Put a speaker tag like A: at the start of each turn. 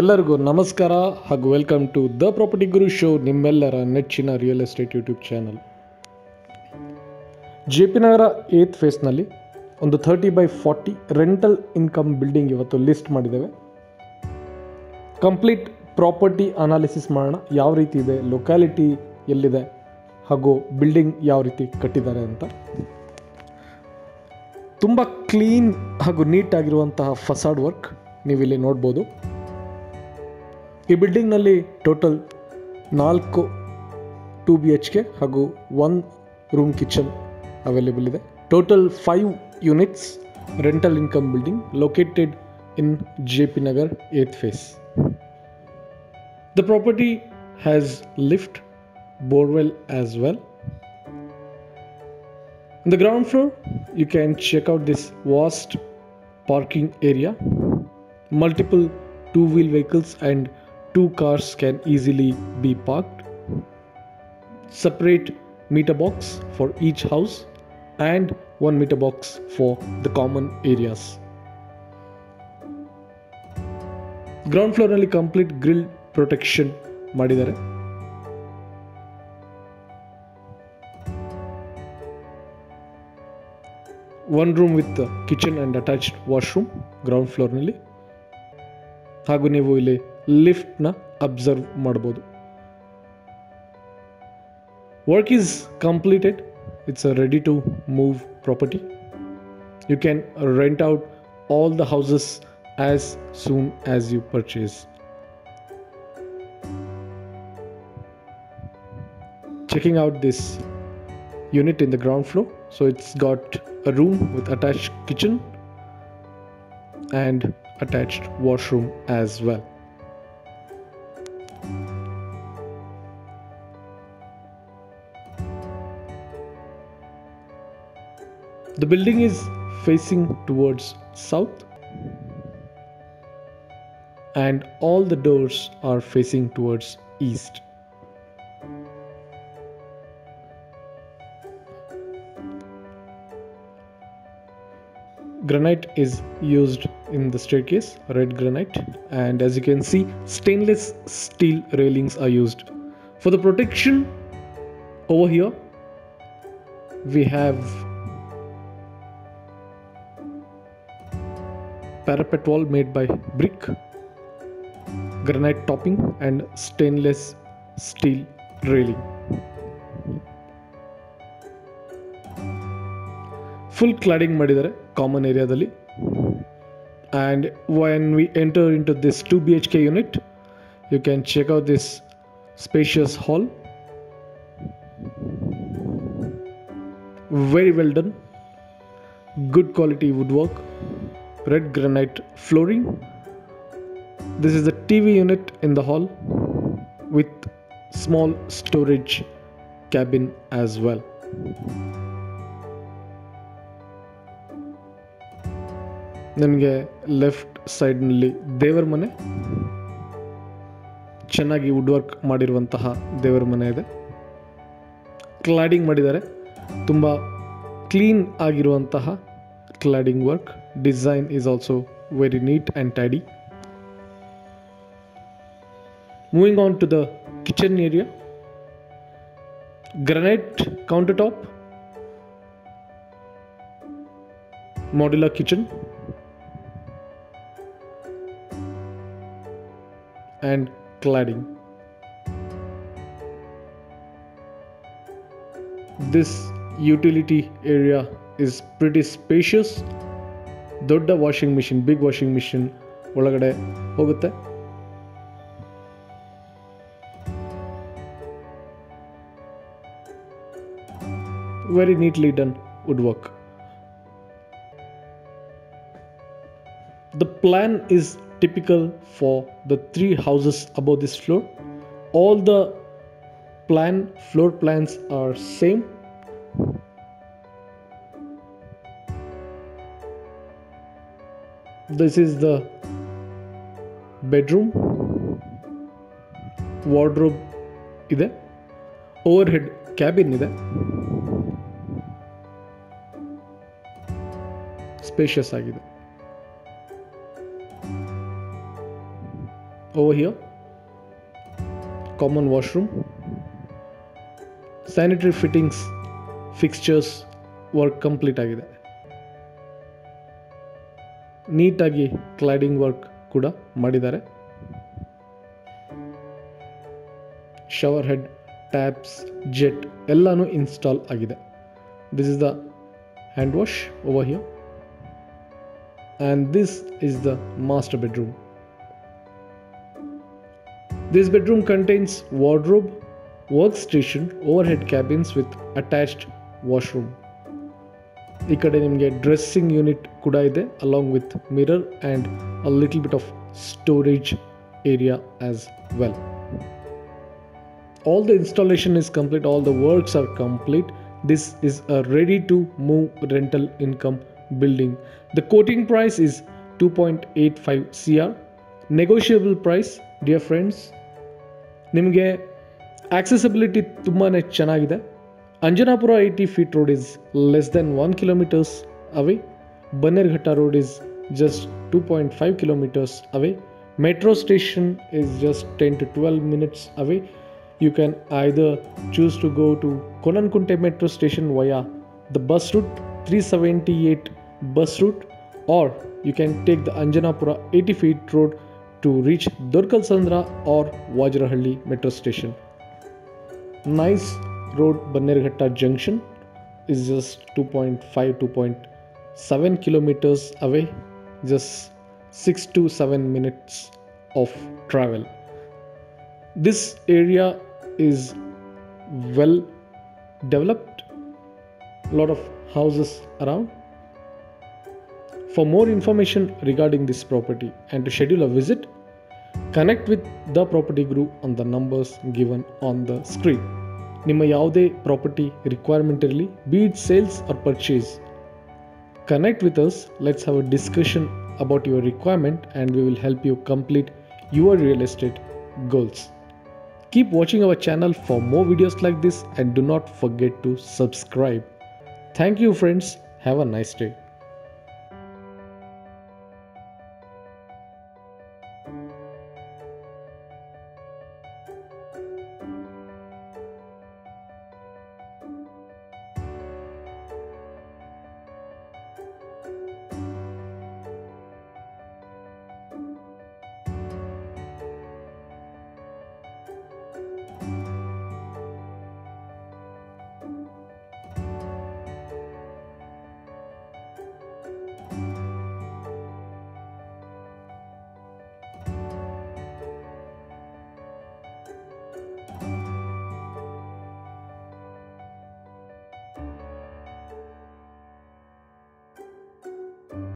A: ಎಲ್ಲರಿಗೂ ನಮಸ್ಕಾರ ಹಾಗೂ welcome to the property Guru show, ನಿಮ್ಮೆಲ್ಲರ ನೆಚ್ಚಿನ real estate YouTube channel. JP Nagar 8th ಫೇಸ್ನಲ್ಲಿ ಒಂದು 30/40 ರೆಂಟಲ್ ಇನ್ಕಮ್ ಬಿಲ್ಡಿಂಗ್ ಇವತ್ತು ಲಿಸ್ಟ್ ಮಾಡಿದ್ದೇವೆ. ಕಂಪ್ಲೀಟ್ ಪ್ರಾಪರ್ಟಿ ಅನಾಲಿಸಿಸ್ ಮಾಡೋಣ, ಯಾವ ರೀತಿ ಇದೆ, ಲೊಕ್ಯಾಲಿಟಿ ಎಲ್ಲಿದೆ ಹಾಗೂ ಬಿಲ್ಡಿಂಗ್ ಯಾವ ರೀತಿ ಕಟ್ಟಿದ್ದಾರೆ ಅಂತ. ತುಂಬ ಕ್ಲೀನ್ ಹಾಗೂ ನೀಟ್ ಆಗಿರುವಂತಹ ಫಸಾಡ್ ವರ್ಕ್ ನೀವಿಲ್ಲಿ ನೋಡ್ಬೋದು. ಈ ಬಿಲ್ಡಿಂಗ್ನಲ್ಲಿ ಟೋಟಲ್ 4 2 BHK ಹಾಗೂ 1 ರೂಮ್ ಕಿಚನ್ ಅವೈಲೇಬಲ್ ಇದೆ. Total 5 units rental income building located in JP Nagar 8th phase. The property has lift, borewell as well. On the ground floor, you can check out this vast parking area. Multiple two-wheel vehicles and 2 cars can easily be parked. Separate meter box for each house and 1 meter box for the common areas. Ground floor ನಲ್ಲಿ complete grill protection ಮಾಡಿದ್ದಾರೆ. One room with kitchen and attached washroom ground floor ನಲ್ಲಿ. ಹಾಗೂ ನೀವು ಇಲ್ಲಿ lift ನ observe ಮಾಡಬಹುದು. Work is completed. It's a ready to move property. You can rent out all the houses as soon as you purchase. Checking out this unit in the ground floor. So it's got a room with attached kitchen and attached washroom as well. The building is facing towards south and all the doors are facing towards east. Granite is used in the staircase, red granite, and as you can see, stainless steel railings are used. For the protection over here, we have parapet wall made by brick, granite topping and stainless steel railing. Full cladding ಮಾಡಿದ್ದಾರೆ common ಏರಿಯಾದಲ್ಲಿ. And when we enter into this 2 BHK unit, you can check out this spacious hall. Very well done. Good quality woodwork. Red granite flooring. This is the TV unit in the hall with small storage cabin as well. ನಮಗೆ left ಸೈಡ್ನಲ್ಲಿ ದೇವರ ಮನೆ, ಚೆನ್ನಾಗಿ wood work ಮಾಡಿರುವಂತಹ ದೇವರ ಮನೆ ಇದೆ. Cladding ಮಾಡಿದ್ದಾರೆ, ತುಂಬ ಕ್ಲೀನ್ ಆಗಿರುವಂತಹ cladding work. Design is also very neat and tidy. Moving on to the kitchen area. Granite counter top, modular kitchen and cladding. This utility area is pretty spacious. ದೊಡ್ಡ washing machine, big washing machine ಒಳಗಡೆ ಹೋಗುತ್ತೆ. Very neatly done woodwork. The plan is typical for the 3 houses above this floor. All the floor plans are same. This is the bedroom. Wardrobe ಇದೆ. Overhead cabin ಇದೆ. Spacious ಆಗಿದೆ. over here. Common washroom. Sanitary fittings, fixtures work complete ಆಗಿದೆ. ನೀಟಾಗಿ cladding work ಕೂಡ ಮಾಡಿದ್ದಾರೆ. Shower head, taps, jet ಎಲ್ಲಾನು install ಆಗಿದೆ. This is the hand wash over here, and this is the master bedroom. This bedroom contains wardrobe, workstation, overhead cabins with attached washroom. ಈ ಕಡೆ ನಿಮಗೆ dressing unit ಕೂಡ ಇದೆ, along with mirror and a little bit of storage area as well. All the installation is complete, all the works are complete. This is a ready to move rental income building. The quoting price is 2.85 CR. Negotiable price, dear friends. ನಿಮಗೆ accessibility ತುಂಬಾನೇ ಚೆನ್ನಾಗಿದೆ. Anjanapura 80 feet road is less than 1 kilometers away. Bannerghatta road is just 2.5 kilometers away. Metro station is just 10 to 12 minutes away. You can either choose to go to Konankunte metro station via the bus route 378 bus route, or you can take the Anjanapura 80 feet road to reach Durkalsandra or Vajrahalli metro station. Nice road. Bannerghatta junction is just 2.7 kilometers away, just 6 to 7 minutes of travel. This area is well developed, lot of houses around. For more information regarding this property and to schedule a visit, connect with the property guru on the numbers given on the screen. ನಿಮ್ಮ ಯಾವುದೇ property requirement ಇರಲಿ, be it sales or purchase, connect with us. Let's have a discussion about your requirement and we will help you complete your real estate goals. Keep watching our channel for more videos like this and do not forget to subscribe. Thank you friends. Have a nice day.